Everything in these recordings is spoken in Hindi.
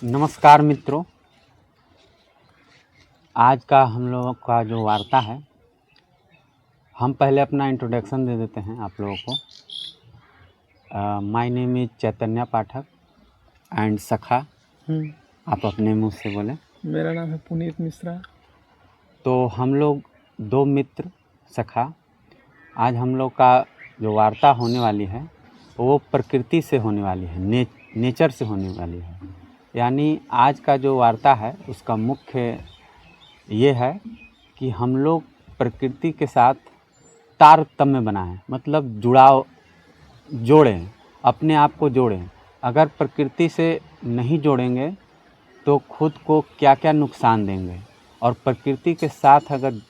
नमस्कार मित्रों, आज का हम लोगों का जो वार्ता है, हम पहले अपना इंट्रोडक्शन दे देते हैं आप लोगों को। My name is Chaitanya Pathak and सखा। आप अपने मुंह से बोलें। मेरा नाम है पुनीत मिश्रा। तो हम लोग दो मित्र सखा, आज हम लोग का जो वार्ता होने वाली है वो प्रकृति से होने वाली है, नेचर से होने वाली है। यानी आज का जो वार्ता है उसका मुख्य ये है कि हम लोग प्रकृति के साथ तारतम्य बनाएं, मतलब जुड़ाव जोड़ें, अपने आप को जोड़ें। अगर प्रकृति से नहीं जोड़ेंगे तो खुद को क्या क्या नुकसान देंगे, और प्रकृति के साथ अगर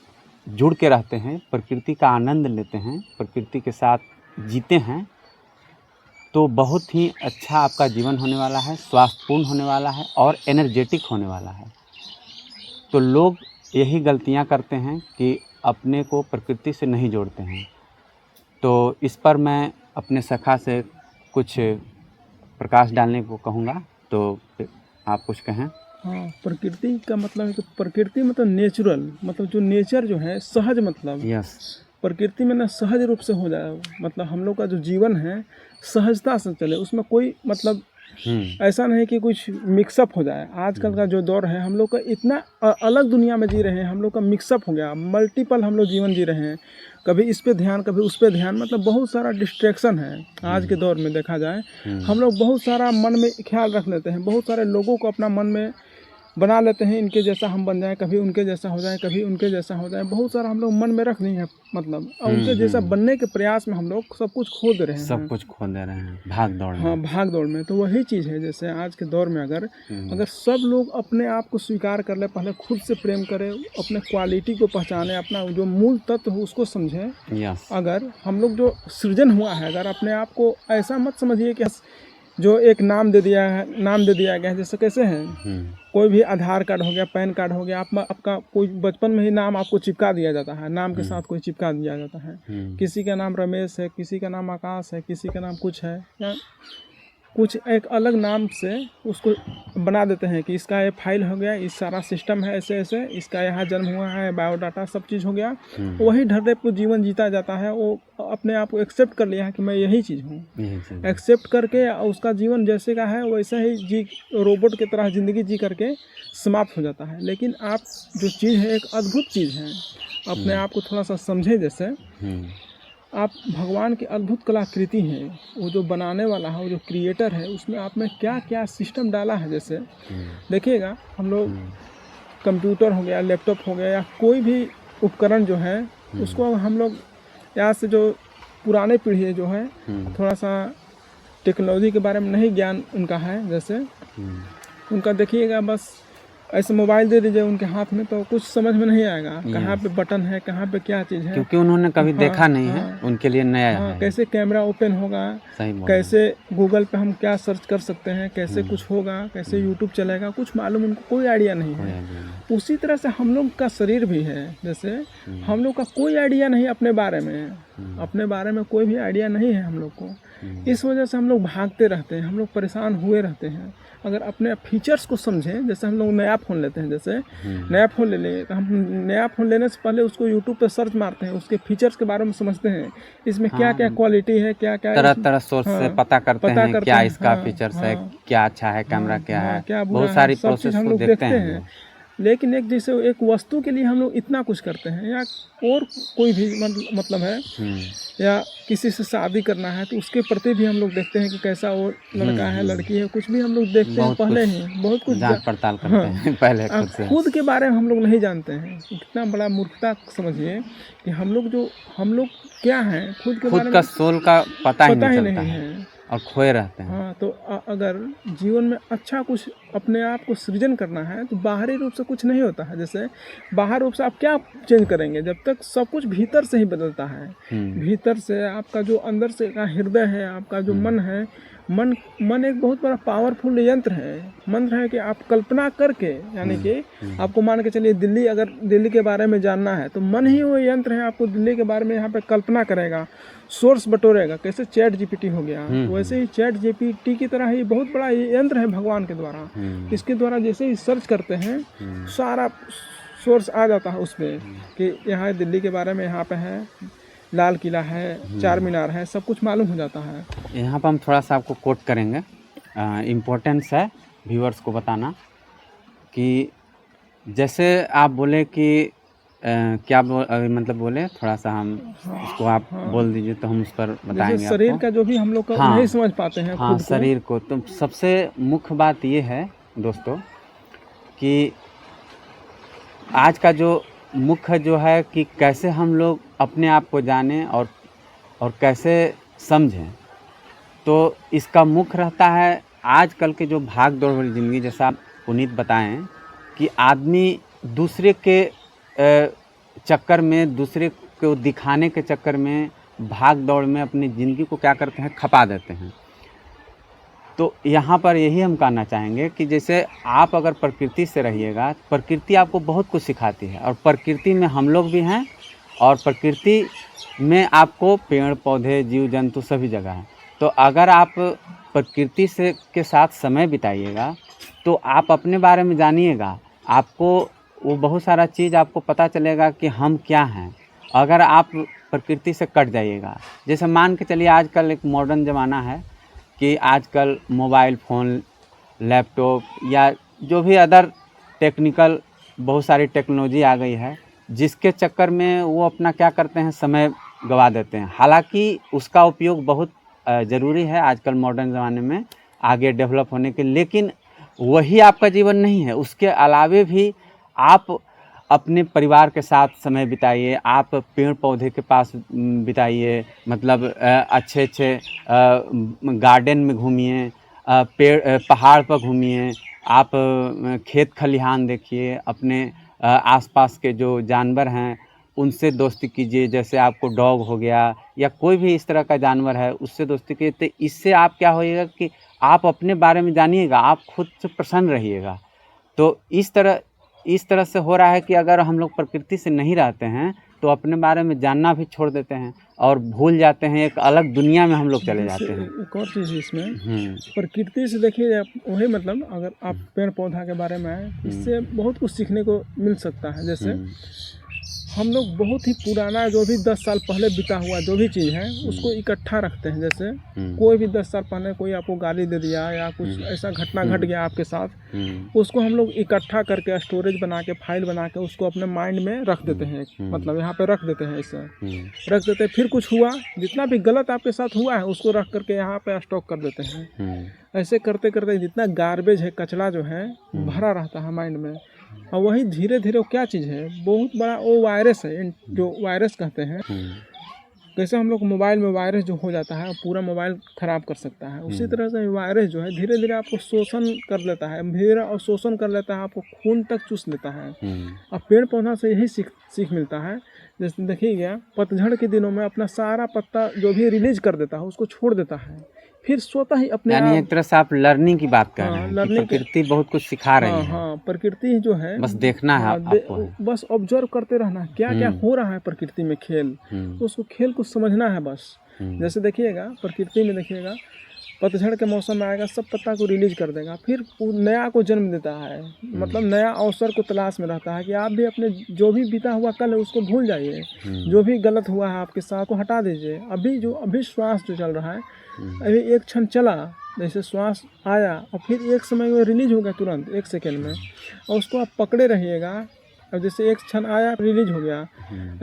जुड़ के रहते हैं, प्रकृति का आनंद लेते हैं, प्रकृति के साथ जीते हैं, तो बहुत ही अच्छा आपका जीवन होने वाला है, स्वास्थ्यपूर्ण होने वाला है और एनर्जेटिक होने वाला है। तो लोग यही गलतियां करते हैं कि अपने को प्रकृति से नहीं जोड़ते हैं। तो इस पर मैं अपने सखा से कुछ प्रकाश डालने को कहूँगा, तो आप कुछ कहें। हाँ, प्रकृति का मतलब है कि प्रकृति मतलब नेचुरल, मतलब जो नेचर जो है सहज, मतलब यस, प्रकृति में ना सहज रूप से हो जाए, मतलब हम लोग का जो जीवन है सहजता से चले, उसमें कोई मतलब ऐसा नहीं कि कुछ मिक्सअप हो जाए। आजकल का जो दौर है हम लोग का इतना अलग दुनिया में जी रहे हैं, हम लोग का मिक्सअप हो गया, मल्टीपल हम लोग जीवन जी रहे हैं, कभी इस पे ध्यान कभी उस पे ध्यान, मतलब बहुत सारा डिस्ट्रैक्शन है आज के दौर में। देखा जाए हम लोग बहुत सारा मन में ख्याल रख लेते हैं, बहुत सारे लोगों को अपना मन में बना लेते हैं, इनके जैसा हम बन जाएं, कभी उनके जैसा हो जाए, कभी उनके जैसा हो जाए, बहुत सारा हम लोग मन में रख नहीं है, मतलब और उनके जैसा बनने के प्रयास में हम लोग सब कुछ खो दे रहे हैं, सब कुछ खो दे रहे हैं भाग दौड़ में। हाँ, भाग दौड़ में। तो वही चीज़ है, जैसे आज के दौर में अगर सब लोग अपने आप को स्वीकार कर ले, पहले खुद से प्रेम करें, अपने क्वालिटी को पहचाने, अपना जो मूल तत्व हो उसको समझें। अगर हम लोग जो सृजन हुआ है, अगर अपने आप को ऐसा मत समझिए कि जो एक नाम दे दिया गया है, जैसे कैसे हैं कोई भी आधार कार्ड हो गया, पैन कार्ड हो गया, आपका कोई बचपन में ही नाम आपको चिपका दिया जाता है, नाम के साथ कोई चिपका दिया जाता है। किसी का नाम रमेश है, किसी का नाम आकाश है, किसी का नाम कुछ है, या कुछ एक अलग नाम से उसको बना देते हैं कि इसका ये फाइल हो गया, इस सारा सिस्टम है, ऐसे ऐसे इसका यहाँ जन्म हुआ है, बायोडाटा सब चीज़ हो गया। वही ढर्रे पर जीवन जीता जाता है, वो अपने आप को एक्सेप्ट कर लिया है कि मैं यही चीज़ हूँ, एक्सेप्ट करके उसका जीवन जैसे का है वैसे ही रोबोट की तरह ज़िंदगी जी करके समाप्त हो जाता है। लेकिन आप जो चीज़ है एक अद्भुत चीज़ है, अपने आप को थोड़ा सा समझे। जैसे आप भगवान की अद्भुत कलाकृति हैं, वो जो बनाने वाला है, वो जो क्रिएटर है, उसमें आप में क्या क्या सिस्टम डाला है। जैसे देखिएगा, हम लोग कंप्यूटर हो गया, लैपटॉप हो गया, या कोई भी उपकरण जो है उसको हम लोग यहाँ से जो पुराने पीढ़ी जो है थोड़ा सा टेक्नोलॉजी के बारे में नहीं ज्ञान उनका है, जैसे उनका देखिएगा बस ऐसे मोबाइल दे दीजिए उनके हाथ में तो कुछ समझ में नहीं आएगा कहाँ पे बटन है, कहाँ पे क्या चीज़ है, क्योंकि उन्होंने कभी देखा नहीं है, उनके लिए नया है। कैसे कैमरा ओपन होगा, कैसे गूगल पे हम क्या सर्च कर सकते हैं, कैसे कुछ होगा, कैसे यूट्यूब चलेगा, कुछ मालूम उनको कोई आइडिया नहीं है। उसी तरह से हम लोग का शरीर भी है, जैसे हम लोग का कोई आइडिया नहीं अपने बारे में, अपने बारे में कोई भी आइडिया नहीं है हम लोग को। इस वजह से हम लोग भागते रहते हैं, हम लोग परेशान हुए रहते हैं। अगर अपने फीचर्स को समझें, जैसे हम लोग नया फ़ोन लेते हैं, जैसे नया फ़ोन ले लें तो हम नया फ़ोन लेने से पहले उसको यूट्यूब पे सर्च मारते हैं, उसके फीचर्स के बारे में समझते हैं, इसमें क्या क्या क्वालिटी है, क्या क्या तरह सोर्स से पता करते हैं क्या इसका फीचर्स है, क्या अच्छा है, कैमरा क्या है, क्या बहुत सारी प्रोसेस हम लोग देखते हैं। लेकिन एक जैसे एक वस्तु के लिए हम लोग इतना कुछ करते हैं, या और कोई भी मतलब है, या किसी से शादी करना है तो उसके प्रति भी हम लोग देखते हैं कि कैसा वो लड़का है, लड़की है, कुछ भी हम लोग देखते हैं पहले ही, बहुत कुछ जांच पड़ताल करते हैं पहले खुद के बारे में हम लोग नहीं जानते हैं। कितना बड़ा मूर्खता समझिए कि हम लोग क्या हैं, खुद के बारे में सोल का पता ही नहीं है और खोए रहते हैं। हाँ, तो अगर जीवन में अच्छा कुछ अपने आप को सृजन करना है तो बाहरी रूप से कुछ नहीं होता है। जैसे बाहर रूप से आप क्या चेंज करेंगे, जब तक सब कुछ भीतर से ही बदलता है। भीतर से आपका जो अंदर से का हृदय है, आपका जो मन है, मन एक बहुत बड़ा पावरफुल यंत्र है, मंत्र है कि आप कल्पना करके, यानी कि आपको मान के चलिए अगर दिल्ली के बारे में जानना है तो मन ही वो यंत्र है, आपको दिल्ली के बारे में यहाँ पे कल्पना करेगा, सोर्स बटोरेगा। कैसे चैट जीपीटी हो गया, वैसे ही चैट जीपीटी की तरह ही बहुत बड़ा यंत्र है भगवान के द्वारा। इसके द्वारा जैसे ही सर्च करते हैं सारा सोर्स आ जाता है उसमें कि यहाँ दिल्ली के बारे में, यहाँ पे है लाल किला है, चार मीनार है, सब कुछ मालूम हो जाता है। यहाँ पर हम थोड़ा सा आपको कोट करेंगे, इम्पोर्टेंस है व्यूअर्स को बताना कि जैसे आप बोले कि क्या मतलब बोले, थोड़ा सा हम उसको आप बोल दीजिए तो हम उस पर बताएंगे शरीर आपको। का जो भी हम लोग का नहीं समझ पाते हैं हाँ, शरीर को तो सबसे मुख्य बात ये है दोस्तों कि आज का जो मुख्य जो है कि कैसे हम लोग अपने आप को जानें और कैसे समझें। तो इसका मुख्य रहता है आजकल के जो भाग दौड़ वाली ज़िंदगी, जैसा आप पुनीत बताएं कि आदमी दूसरे के चक्कर में, दूसरे को दिखाने के चक्कर में, भाग दौड़ में अपनी ज़िंदगी को क्या करते हैं, खपा देते हैं। तो यहाँ पर यही हम कहना चाहेंगे कि जैसे आप अगर प्रकृति से रहिएगा, प्रकृति आपको बहुत कुछ सिखाती है और प्रकृति में हम लोग भी हैं और प्रकृति में आपको पेड़ पौधे जीव जंतु सभी जगह हैं। तो अगर आप प्रकृति से के साथ समय बिताइएगा तो आप अपने बारे में जानिएगा, आपको वो बहुत सारा चीज़ आपको पता चलेगा कि हम क्या हैं। अगर आप प्रकृति से कट जाइएगा, जैसे मान के चलिए आजकल एक मॉडर्न ज़माना है कि आजकल मोबाइल फ़ोन, लैपटॉप या जो भी अदर टेक्निकल बहुत सारी टेक्नोलॉजी आ गई है, जिसके चक्कर में वो अपना क्या करते हैं, समय गवा देते हैं। हालांकि उसका उपयोग बहुत ज़रूरी है आजकल मॉडर्न ज़माने में आगे डेवलप होने के, लेकिन वही आपका जीवन नहीं है। उसके अलावे भी आप अपने परिवार के साथ समय बिताइए, आप पेड़ पौधे के पास बिताइए, मतलब अच्छे अच्छे गार्डन में घूमिए, पहाड़ पर घूमिए, आप खेत खलिहान देखिए, अपने आसपास के जो जानवर हैं उनसे दोस्ती कीजिए। जैसे आपको डॉग हो गया या कोई भी इस तरह का जानवर है, उससे दोस्ती कीजिए। तो इससे आप क्या होइएगा कि आप अपने बारे में जानिएगा, आप खुद से प्रसन्न रहिएगा। तो इस तरह से हो रहा है कि अगर हम लोग प्रकृति से नहीं रहते हैं तो अपने बारे में जानना भी छोड़ देते हैं और भूल जाते हैं, एक अलग दुनिया में हम लोग चले जाते हैं। एक और चीज़ इसमें प्रकृति से देखिए, वही मतलब अगर आप पेड़ पौधा के बारे में है, इससे बहुत कुछ सीखने को मिल सकता है। जैसे हम लोग बहुत ही पुराना जो भी 10 साल पहले बीता हुआ जो भी चीज़ है उसको इकट्ठा रखते हैं। जैसे कोई भी 10 साल पहले कोई आपको गाली दे दिया या कुछ ऐसा घटना घट गया आपके साथ, उसको हम लोग इकट्ठा करके स्टोरेज बना के, फाइल बना के उसको अपने माइंड में रख देते हैं। मतलब यहाँ पे रख देते हैं, ऐसे रख देते हैं। फिर कुछ हुआ, जितना भी गलत आपके साथ हुआ है उसको रख करके यहाँ पे स्टॉक कर देते हैं। ऐसे करते करते जितना गार्बेज है, कचरा जो है भरा रहता है माइंड में, और वही धीरे धीरे क्या चीज़ है, बहुत बड़ा वो वायरस है, जो वायरस कहते हैं। जैसे हम लोग मोबाइल में वायरस जो हो जाता है पूरा मोबाइल ख़राब कर सकता है, उसी तरह से वायरस जो है धीरे धीरे आपको शोषण कर लेता है, धीरे और शोषण कर लेता है, आपको खून तक चूस लेता है। और पेड़ पौधा से यही सीख मिलता है। जैसे देखिएगा पतझड़ के दिनों में अपना सारा पत्ता जो भी रिलीज कर देता है उसको छोड़ देता है, फिर स्वतः ही अपने यानी एक तरह से आप लर्निंग की बात कर रहे हैं कि प्रकृति बहुत कुछ सिखा रही है। हाँ, प्रकृति जो है बस देखना है आपको, बस ऑब्जर्व करते रहना है क्या क्या हो रहा है प्रकृति में खेल, तो उसको खेल को समझना है बस। जैसे देखिएगा प्रकृति में देखिएगा पतझड़ के मौसम में आएगा, सब पत्ता को रिलीज कर देगा, फिर नया को जन्म देता है। मतलब नया अवसर को तलाश में रहता है कि आप भी अपने जो भी बीता हुआ कल है उसको भूल जाइए, जो भी गलत हुआ है आपके साथ को हटा दीजिए। अभी श्वास जो चल रहा है, अभी एक क्षण चला, जैसे श्वास आया और फिर एक समय में रिलीज हो गया तुरंत 1 सेकेंड में, और उसको आप पकड़े रहिएगा। अब जैसे एक क्षण आया रिलीज हो गया,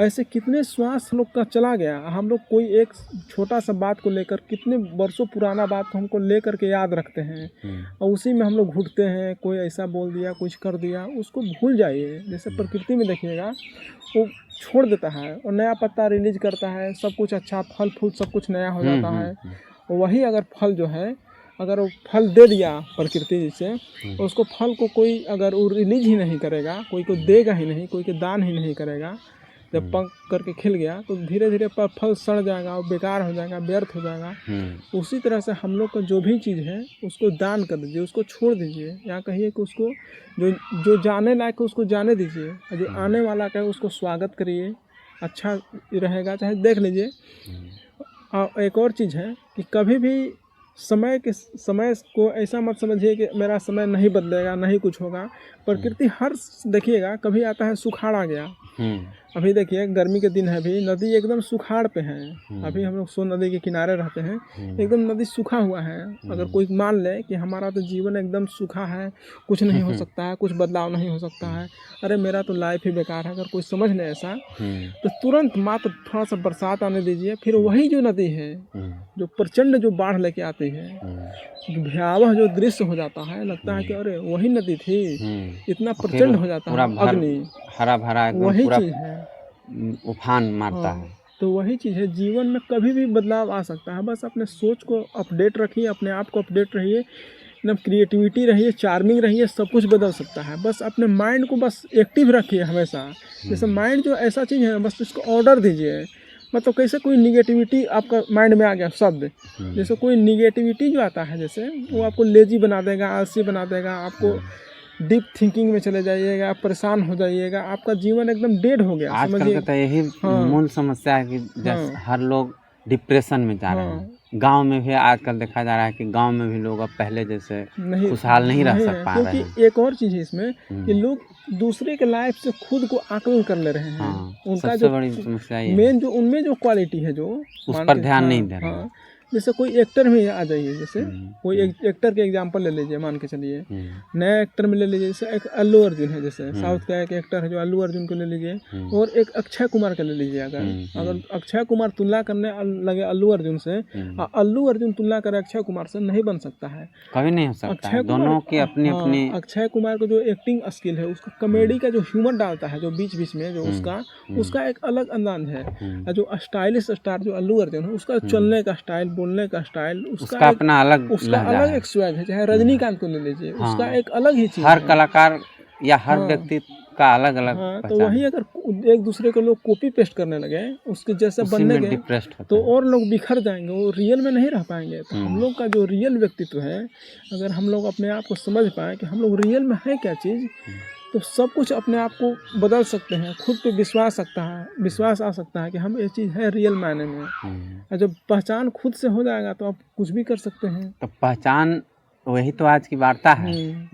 ऐसे कितने श्वास लोग का चला गया। हम लोग कोई एक छोटा सा बात को लेकर कितने वर्षों पुराना बात को हमको लेकर के याद रखते हैं और उसी में हम लोग घुटते हैं। कोई ऐसा बोल दिया, कुछ कर दिया, उसको भूल जाइए। जैसे प्रकृति में देखिएगा वो छोड़ देता है और नया पत्ता रिलीज करता है, सब कुछ अच्छा, फल फूल सब कुछ नया हो जाता है। वही अगर फल जो है, अगर वो फल दे दिया प्रकृति से, तो उसको फल को कोई अगर वो रिलीज ही नहीं करेगा, कोई को देगा ही नहीं, कोई को दान ही नहीं करेगा, जब पक करके खिल गया तो धीरे धीरे फल सड़ जाएगा और बेकार हो जाएगा, व्यर्थ हो जाएगा। उसी तरह से हम लोग का जो भी चीज़ है उसको दान कर दीजिए, उसको छोड़ दीजिए, या कहिए कि उसको जो जाने लायक है उसको जाने दीजिए, और जो आने वाला का है उसको स्वागत करिए, अच्छा रहेगा। चाहे देख लीजिए, एक और चीज़ है कि कभी भी समय को ऐसा मत समझिए कि मेरा समय नहीं बदलेगा, नहीं कुछ होगा। प्रकृति हर देखिएगा, कभी आता है सुखाड़ आ गया। अभी देखिए गर्मी के दिन है, अभी नदी एकदम सुखाड़ पे है। अभी हम लोग सोन नदी के किनारे रहते हैं, एकदम नदी सूखा हुआ है। अगर कोई मान ले कि हमारा तो जीवन एकदम सूखा है, कुछ नहीं हो सकता है, कुछ बदलाव नहीं हो सकता है, अरे मेरा तो लाइफ ही बेकार है, अगर कोई समझ ले ऐसा, तो तुरंत मात्र थोड़ा सा बरसात आने दीजिए, फिर वही जो नदी है जो प्रचंड जो बाढ़ लेके आती है, भयावह जो दृश्य हो जाता है, लगता है कि अरे वही नदी थी, इतना प्रचंड हो जाता है अग्नि, हरा भरा वही चीज़ है, उफान मारता है। तो वही चीज़ है, जीवन में कभी भी बदलाव आ सकता है। बस अपने सोच को अपडेट रखिए, अपने आप को अपडेट रहिए, एकदम क्रिएटिविटी रहिए, चार्मिंग रहिए, सब कुछ बदल सकता है। बस अपने माइंड को बस एक्टिव रखिए हमेशा। जैसे माइंड जो ऐसा चीज़ है, बस इसको ऑर्डर दीजिए। मतलब कैसे कोई निगेटिविटी आपका माइंड में आ गया शब्द, जैसे कोई निगेटिविटी जो आता है, जैसे वो आपको लेजी बना देगा, आलसी बना देगा, आपको डीप थिंकिंग में चले जाइएगा, आप परेशान हो जाइएगा, आपका जीवन एकदम डेड हो गया। आजकल तो यही मूल समस्या है कि जैसे हर लोग डिप्रेशन में जा रहे हैं। गांव में भी आजकल देखा जा रहा है कि गांव में भी लोग अब पहले जैसे खुशहाल नहीं रह पा रहे हैं। क्योंकि एक और चीज़ है इसमें कि लोग दूसरे के लाइफ से खुद को आकलन कर ले रहे हैं। उनका जो बड़ी समस्या मेन जो उनमें जो क्वालिटी है, जो उस पर ध्यान नहीं दे रहे हैं। जैसे कोई एक्टर में आ जाइए, जैसे कोई एक्टर के एग्जांपल ले लीजिए, मान के चलिए नया एक्टर में ले लीजिए, जैसे एक अल्लू अर्जुन है, जैसे साउथ का एक एक्टर है जो अल्लू अर्जुन को ले लीजिए, और एक अक्षय कुमार का ले लीजिए। अगर अक्षय कुमार तुलना करने लगे अल्लू अर्जुन से, अल्लू अर्जुन तुलना करे अक्षय कुमार से, नहीं बन सकता है, कभी नहीं हो सकता है। दोनों की अपनी अपनी। अक्षय कुमार को जो एक्टिंग स्किल है, उसका कॉमेडी का जो ह्यूमर डालता है, जो बीच बीच में जो उसका एक अलग अंदाज है। जो स्टाइलिश स्टार जो अल्लू अर्जुन है, उसका चलने का स्टाइल, बोलने का स्टाइल, उसका अपना अलग, उसका अलग एक स्वैग है। चाहे रजनीकांत को ले लीजिए, उसका एक अलग ही चीज, हर कलाकार या हर व्यक्ति का अलग अलग। तो वही अगर एक दूसरे को लोग कॉपी पेस्ट करने लगे, उसके जैसे बनने गए, तो और लोग बिखर जाएंगे, वो रियल में नहीं रह पाएंगे। तो हम लोग का जो रियल व्यक्तित्व है, अगर हम लोग अपने आप को समझ पाए कि हम लोग रियल में है क्या चीज़, तो सब कुछ अपने आप को बदल सकते हैं। खुद पे विश्वास आ सकता है कि हम ये चीज़ है रियल मायने में। और जब पहचान खुद से हो जाएगा तो आप कुछ भी कर सकते हैं। तो पहचान, वही तो आज की वार्ता है।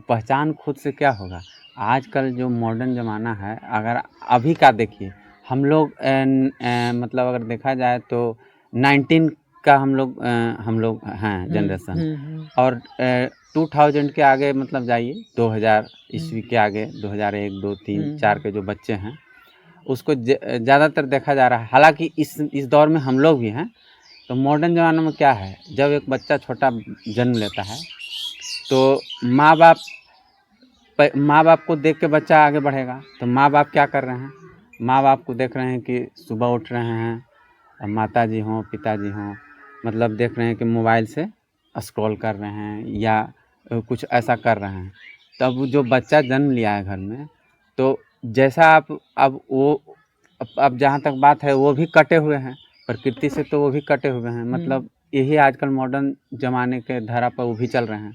पहचान खुद से क्या होगा? आजकल जो मॉडर्न ज़माना है, अगर अभी का देखिए, हम लोग मतलब अगर देखा जाए तो 19 का हम लोग हैं जनरेशन, और 2000 के आगे मतलब जाइए, 2000 ईस्वी के आगे, 2001, 2, 3, 4 के जो बच्चे हैं, उसको ज़्यादातर देखा जा रहा है। हालांकि इस दौर में हम लोग भी हैं। तो मॉडर्न ज़माने में क्या है, जब एक बच्चा छोटा जन्म लेता है तो माँ बाप को देख के बच्चा आगे बढ़ेगा। तो माँ बाप क्या कर रहे हैं? माँ बाप को देख रहे हैं कि सुबह उठ रहे हैं, माता जी हों, पिताजी हों, मतलब देख रहे हैं कि मोबाइल से स्क्रॉल कर रहे हैं या कुछ ऐसा कर रहे हैं। तब जो बच्चा जन्म लिया है घर में, तो जैसा आप अब जहाँ तक बात है, वो भी कटे हुए हैं प्रकृति से, तो वो भी कटे हुए हैं। मतलब यही आजकल मॉडर्न ज़माने के धारा पर वो भी चल रहे हैं।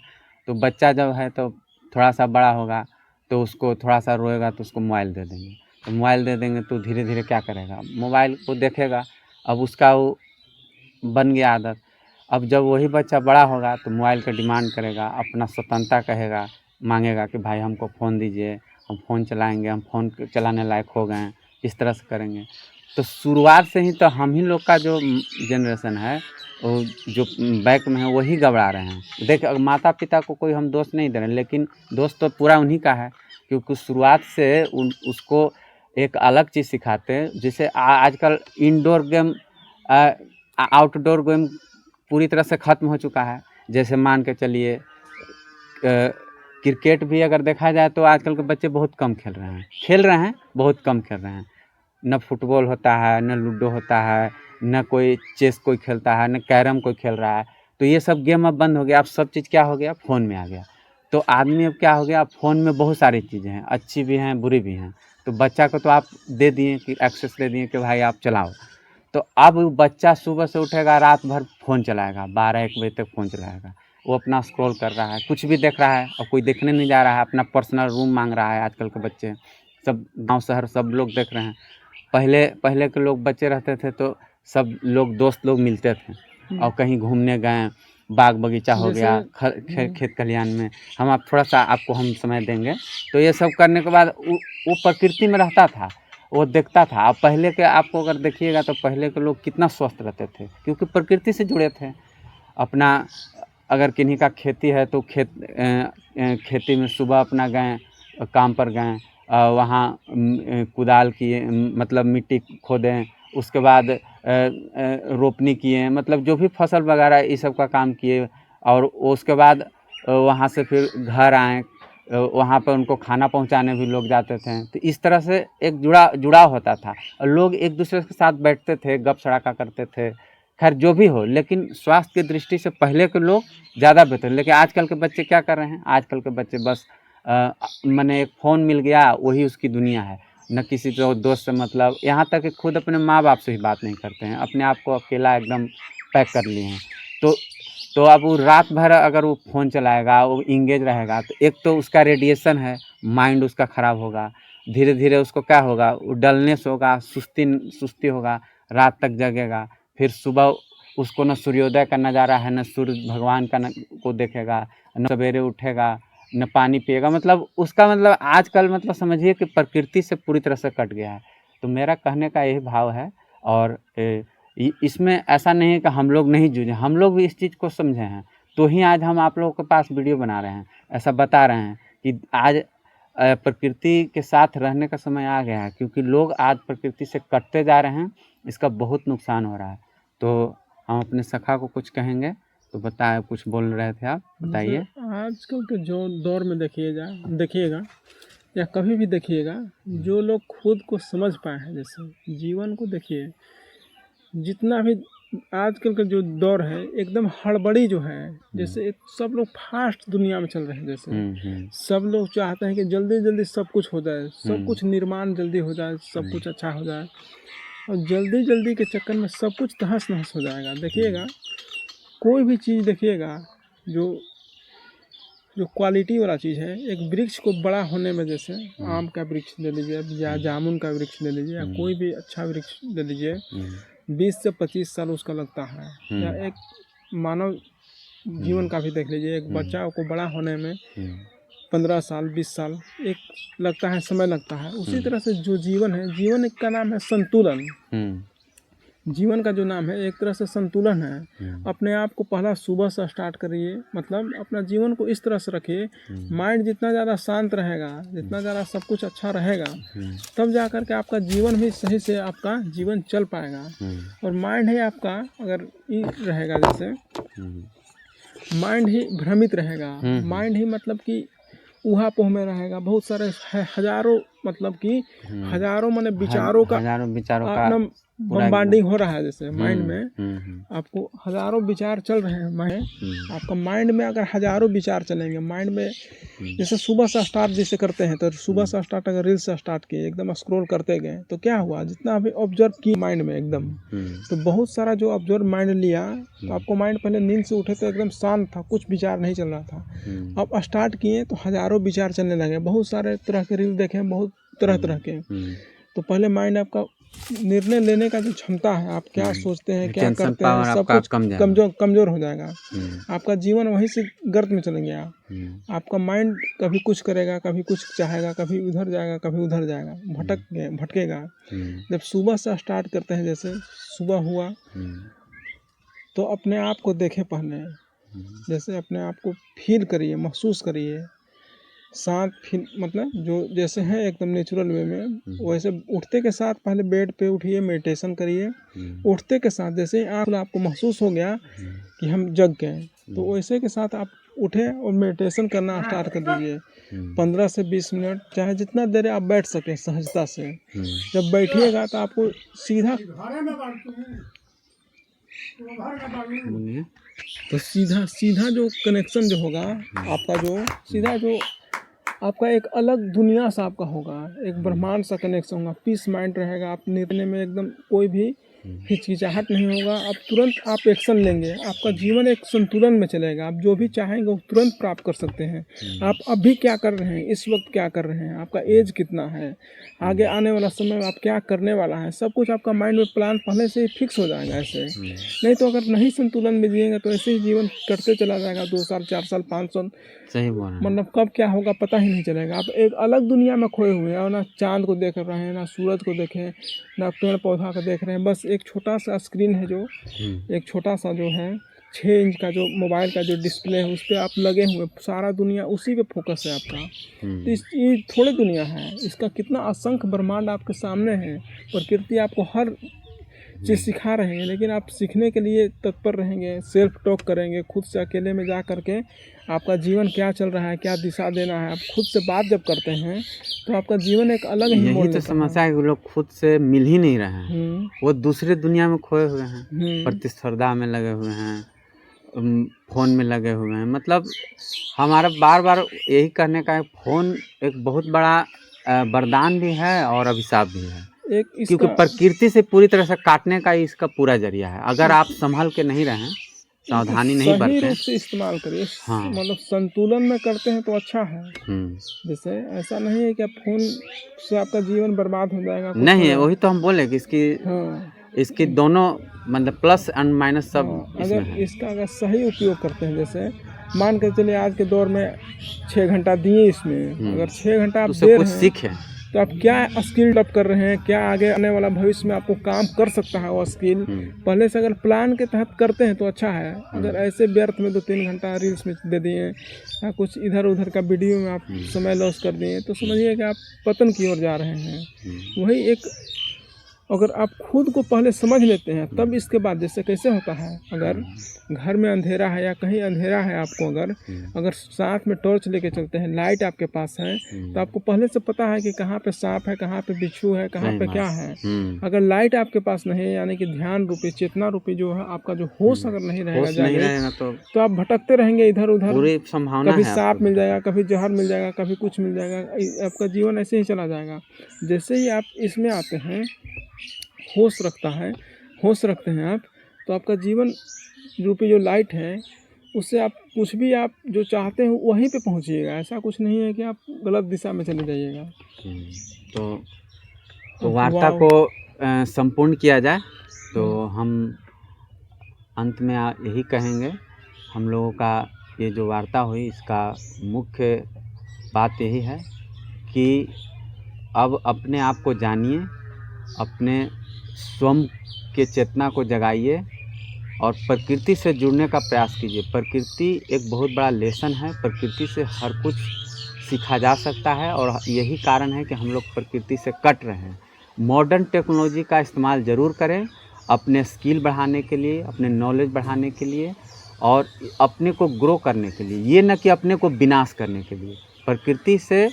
तो बच्चा जब है तो थोड़ा सा बड़ा होगा तो उसको थोड़ा सा रोएगा तो उसको मोबाइल दे देंगे। तो मोबाइल दे देंगे तो धीरे धीरे क्या करेगा, मोबाइल को देखेगा। अब उसका वो बन गया आदत। अब जब वही बच्चा बड़ा होगा तो मोबाइल का डिमांड करेगा, अपना स्वतंत्रता कहेगा, मांगेगा कि भाई हमको फ़ोन दीजिए, हम फ़ोन चलाएंगे, हम फ़ोन चलाने लायक हो गए हैं, इस तरह से करेंगे। तो शुरुआत से ही तो हम ही लोग का जो जनरेशन है, वो जो बैक में है, वही गड़बड़ा रहे हैं। देख, माता पिता को कोई हम दोष नहीं दे रहे, लेकिन दोष तो पूरा उन्हीं का है, क्योंकि शुरुआत से उसको एक अलग चीज़ सिखाते हैं। जैसे आजकल इंडोर गेम, आउटडोर गेम पूरी तरह से ख़त्म हो चुका है। जैसे मान के चलिए, क्रिकेट भी अगर देखा जाए तो आजकल के बच्चे बहुत कम खेल रहे हैं, बहुत कम खेल रहे हैं। न फुटबॉल होता है, न लूडो होता है, न कोई चेस कोई खेलता है, न कैरम कोई खेल रहा है। तो ये सब गेम अब बंद हो गया। अब सब चीज़ क्या हो गया, फ़ोन में आ गया। तो आदमी अब क्या हो गया, फ़ोन में बहुत सारी चीज़ें हैं, अच्छी भी हैं, बुरी भी हैं। तो बच्चा को तो आप दे दिए कि एक्सेस दे दिए कि भाई आप चलाओ, तो अब बच्चा सुबह से उठेगा, रात भर फ़ोन चलाएगा, 12-1 बजे तक फ़ोन चलाएगा। वो अपना स्क्रॉल कर रहा है, कुछ भी देख रहा है और कोई देखने नहीं जा रहा है, अपना पर्सनल रूम मांग रहा है। आजकल के बच्चे सब गांव शहर सब लोग देख रहे हैं। पहले के लोग बच्चे रहते थे तो सब लोग दोस्त लोग मिलते थे और कहीं घूमने गए, बाग बगीचा हो गया, खेत खलिहान में हम आप थोड़ा सा आपको हम समय देंगे, तो ये सब करने के बाद वो प्रकृति में रहता था, वो देखता था। अब पहले के आपको अगर देखिएगा तो पहले के लोग कितना स्वस्थ रहते थे, क्योंकि प्रकृति से जुड़े थे। अपना अगर किन्हीं का खेती है तो खेती में सुबह अपना गए, काम पर गए, वहाँ कुदाल किए, मतलब मिट्टी खोदें, उसके बाद रोपनी किए, मतलब जो भी फसल वगैरह इस सब का काम किए, और उसके बाद वहाँ से फिर घर आए, वहाँ पर उनको खाना पहुँचाने भी लोग जाते थे। तो इस तरह से एक जुड़ाव होता था और लोग एक दूसरे के साथ बैठते थे, गप सड़ाका करते थे। खैर जो भी हो, लेकिन स्वास्थ्य की दृष्टि से पहले के लोग ज़्यादा बेहतर। लेकिन आजकल के बच्चे क्या कर रहे हैं, आजकल के बच्चे बस मैंने एक फ़ोन मिल गया वही उसकी दुनिया है, न किसी तो दोस्त से मतलब, यहाँ तक कि खुद अपने माँ बाप से ही बात नहीं करते हैं, अपने आप को अकेला एकदम पैक कर लिए हैं। तो अब वो रात भर अगर वो फ़ोन चलाएगा, वो इंगेज रहेगा, तो एक तो उसका रेडिएशन है, माइंड उसका ख़राब होगा, धीरे धीरे उसको क्या होगा, वो डलनेस होगा, सुस्ती होगा, रात तक जगेगा, फिर सुबह उसको न सूर्योदय का नज़ारा है, न सूर्य भगवान का को देखेगा, न सवेरे उठेगा, न पानी पिएगा। मतलब उसका मतलब आजकल मतलब समझिए कि प्रकृति से पूरी तरह से कट गया है। तो मेरा कहने का यही भाव है, और इसमें ऐसा नहीं है कि हम लोग नहीं जूझे, हम लोग भी इस चीज़ को समझे हैं, तो ही आज हम आप लोगों के पास वीडियो बना रहे हैं, ऐसा बता रहे हैं कि आज प्रकृति के साथ रहने का समय आ गया है, क्योंकि लोग आज प्रकृति से कटते जा रहे हैं, इसका बहुत नुकसान हो रहा है। तो हम अपने सखा को कुछ कहेंगे, तो बताए, कुछ बोल रहे थे आप, बताइए। आजकल के जो दौर में देखिएगा या कभी भी देखिएगा, जो लोग खुद को समझ पाए हैं, जैसे जीवन को देखिए, जितना भी आजकल का जो दौर है एकदम हड़बड़ी जो है, जैसे सब लोग फास्ट दुनिया में चल रहे हैं, जैसे सब लोग चाहते हैं कि जल्दी जल्दी सब कुछ हो जाए, सब कुछ निर्माण जल्दी हो जाए, सब कुछ अच्छा हो जाए, और जल्दी जल्दी के चक्कर में सब कुछ तहस नहस हो जाएगा। देखिएगा कोई भी चीज़ देखिएगा जो क्वालिटी वाला चीज़ है, एक वृक्ष को बड़ा होने में, जैसे आम का वृक्ष ले लीजिए या जामुन का वृक्ष ले लीजिए, या कोई भी अच्छा वृक्ष ले लीजिए, 20 से 25 साल उसका लगता है। या एक मानव जीवन का भी देख लीजिए, एक बच्चा को बड़ा होने में 15 साल 20 साल एक लगता है, समय लगता है। उसी तरह से जो जीवन है, जीवन का नाम है संतुलन। जीवन का जो नाम है एक तरह से संतुलन है। अपने आप को पहला सुबह से स्टार्ट करिए, मतलब अपना जीवन को इस तरह से रखिए, माइंड जितना ज़्यादा शांत रहेगा, जितना ज़्यादा सब कुछ अच्छा रहेगा, तब जा कर के आपका जीवन भी सही से आपका जीवन चल पाएगा। और माइंड ही आपका अगर ये रहेगा, जैसे माइंड ही भ्रमित रहेगा, माइंड ही मतलब कि ऊहा पोह में रहेगा, बहुत सारे हजारों, मतलब कि हजारों माने विचारों का बम्बार्डिंग हो रहा है, जैसे माइंड में आपको हजारों विचार चल रहे हैं। आपका माइंड में अगर हजारों विचार चलेंगे माइंड में, जैसे सुबह से स्टार्ट जैसे करते हैं, तो सुबह से स्टार्ट अगर रील से स्टार्ट किए, एकदम स्क्रॉल करते गए, तो क्या हुआ, जितना अभी ऑब्जर्व किए माइंड में एकदम, तो बहुत सारा जो ऑब्जर्व माइंड लिया, तो आपको माइंड पहले नींद से उठे तो एकदम शांत था, कुछ विचार नहीं चल रहा था। अब स्टार्ट किए तो हजारों विचार चलने लगे, बहुत सारे तरह के रील देखे, बहुत तरह के। तो पहले माइंड आपका निर्णय लेने का जो क्षमता है, आप क्या सोचते हैं, क्या करते हैं, सब कुछ कमजोर हो जाएगा। आपका जीवन वहीं से गर्त में चले गया। आपका माइंड कभी कुछ करेगा, कभी कुछ चाहेगा, कभी उधर जाएगा, कभी उधर जाएगा, भटकेगा। जब सुबह से स्टार्ट करते हैं, जैसे सुबह हुआ तो अपने आप को देखे पहले, जैसे अपने आप को फील करिए, महसूस करिए, शांत फील, मतलब जो जैसे है एकदम नेचुरल वे में, वैसे उठते के साथ पहले बेड पे उठिए, मेडिटेशन करिए। उठते के साथ जैसे आपको महसूस हो गया कि हम जग गए, तो वैसे के साथ आप उठे और मेडिटेशन करना स्टार्ट कर दीजिए। 15 से 20 मिनट, चाहे जितना देर आप बैठ सकें सहजता से। जब बैठिएगा तो आपको सीधा तो सीधा जो कनेक्शन जो होगा आपका, जो सीधा जो आपका एक अलग दुनिया सा आपका होगा, एक ब्रह्मांड सा कनेक्शन होगा, पीस माइंड रहेगा, आप निर्णय में एकदम कोई भी हिचकिचाहट नहीं होगा, आप तुरंत आप एक्शन लेंगे, आपका जीवन एक संतुलन में चलेगा, आप जो भी चाहेंगे वो तुरंत प्राप्त कर सकते हैं। आप अभी क्या कर रहे हैं, इस वक्त क्या कर रहे हैं, आपका एज कितना है, आगे आने वाला समय में आप क्या करने वाला है, सब कुछ आपका माइंड में प्लान पहले से ही फिक्स हो जाएगा ऐसे। नहीं तो अगर नहीं संतुलन में जिएंगे तो ऐसे ही जीवन कटते चला जाएगा, 2 साल 4 साल 5 साल, सही बोल रहे हैं। मतलब कब क्या होगा पता ही नहीं चलेगा। आप एक अलग दुनिया में खोए हुए हैं और ना चांद को देख रहे हैं, ना सूरज को देखें, ना पेड़ पौधा को देख रहे हैं, बस एक छोटा सा स्क्रीन है जो एक छोटा सा जो है 6 इंच का जो मोबाइल का जो डिस्प्ले है उस पर आप लगे हुए, सारा दुनिया उसी पे फोकस है आपका। तो ये थोड़ी दुनिया है, इसका कितना असंख्य ब्रह्मांड आपके सामने है। प्रकृति आपको हर चीज़ सिखा रहे हैं, लेकिन आप सीखने के लिए तत्पर रहेंगे, सेल्फ टॉक करेंगे, खुद से अकेले में जा करके आपका जीवन क्या चल रहा है, क्या दिशा देना है, आप खुद से बात जब करते हैं तो आपका जीवन एक अलग ही मोड़ यही तो समस्या है कि लोग खुद से मिल ही नहीं रहे हैं, वो दूसरे दुनिया में खोए हुए हैं, प्रतिस्पर्धा में लगे हुए हैं, फ़ोन में लगे हुए हैं। मतलब हमारा बार बार यही कहने का है, फ़ोन एक बहुत बड़ा वरदान भी है और अभिशाप भी है, क्योंकि प्रकृति से पूरी तरह से काटने का ही इसका पूरा जरिया है। अगर आप संभल के नहीं रहें, सावधानी नहीं बरतें, सही रूप से इस्तेमाल करिए, हाँ, मतलब संतुलन में करते हैं तो अच्छा है। जैसे ऐसा नहीं है कि आप फोन से आपका जीवन बर्बाद हो जाएगा, नहीं है, वही तो हम बोले कि इसकी दोनों मतलब प्लस एंड माइनस सब अगर इसका अगर सही उपयोग करते हैं, जैसे मान कर चलिए आज के दौर में 6 घंटा दिए इसमें, अगर 6 घंटा आप दे रहे हैं तो आप क्या स्किल डेवलप कर रहे हैं, क्या आगे आने वाला भविष्य में आपको काम कर सकता है वो स्किल, पहले से अगर प्लान के तहत करते हैं तो अच्छा है। अगर ऐसे व्यर्थ में 2-3 घंटा रील्स में दे दिए या कुछ इधर उधर का वीडियो में आप समय लॉस कर दिए तो समझिए कि आप पतन की ओर जा रहे हैं। वही एक अगर आप खुद को पहले समझ लेते हैं तब इसके बाद, जैसे कैसे होता है, अगर घर में अंधेरा है या कहीं अंधेरा है, आपको अगर साथ में टॉर्च लेके चलते हैं, लाइट आपके पास है, तो आपको पहले से पता है कि कहाँ पे सांप है, कहाँ पे बिच्छू है, कहाँ पे क्या है। अगर लाइट आपके पास नहीं है, यानी कि ध्यान रूपी चेतना रूपी जो है आपका जो होश अगर नहीं रहेगा तो आप भटकते रहेंगे इधर उधर, कभी सांप मिल जाएगा, कभी जहर मिल जाएगा, कभी कुछ मिल जाएगा, आपका जीवन ऐसे ही चला जाएगा। जैसे ही आप इसमें आते हैं, होश रखते हैं आप, तो आपका जीवन रूपी जो लाइट है उससे आप कुछ भी आप जो चाहते हैं वहीं पे पहुंचिएगा। ऐसा कुछ नहीं है कि आप गलत दिशा में चले जाइएगा। तो वार्ता को संपूर्ण किया जाए तो हम अंत में यही कहेंगे, हम लोगों का ये जो वार्ता हुई इसका मुख्य बात यही है कि अब अपने आप को जानिए, अपने स्वयं के चेतना को जगाइए और प्रकृति से जुड़ने का प्रयास कीजिए। प्रकृति एक बहुत बड़ा लेसन है, प्रकृति से हर कुछ सीखा जा सकता है और यही कारण है कि हम लोग प्रकृति से कट रहे हैं। मॉडर्न टेक्नोलॉजी का इस्तेमाल ज़रूर करें अपने स्किल बढ़ाने के लिए, अपने नॉलेज बढ़ाने के लिए और अपने को ग्रो करने के लिए, ये न कि अपने को विनाश करने के लिए। प्रकृति से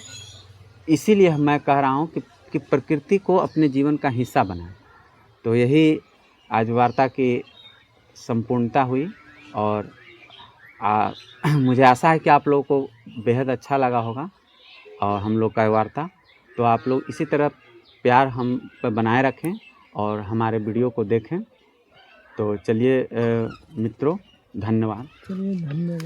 इसीलिए मैं कह रहा हूँ कि प्रकृति को अपने जीवन का हिस्सा बनाएं। तो यही आज वार्ता की संपूर्णता हुई और मुझे आशा है कि आप लोगों को बेहद अच्छा लगा होगा और हम लोग का वार्ता। तो आप लोग इसी तरह प्यार हम पर बनाए रखें और हमारे वीडियो को देखें। तो चलिए मित्रों, धन्यवाद।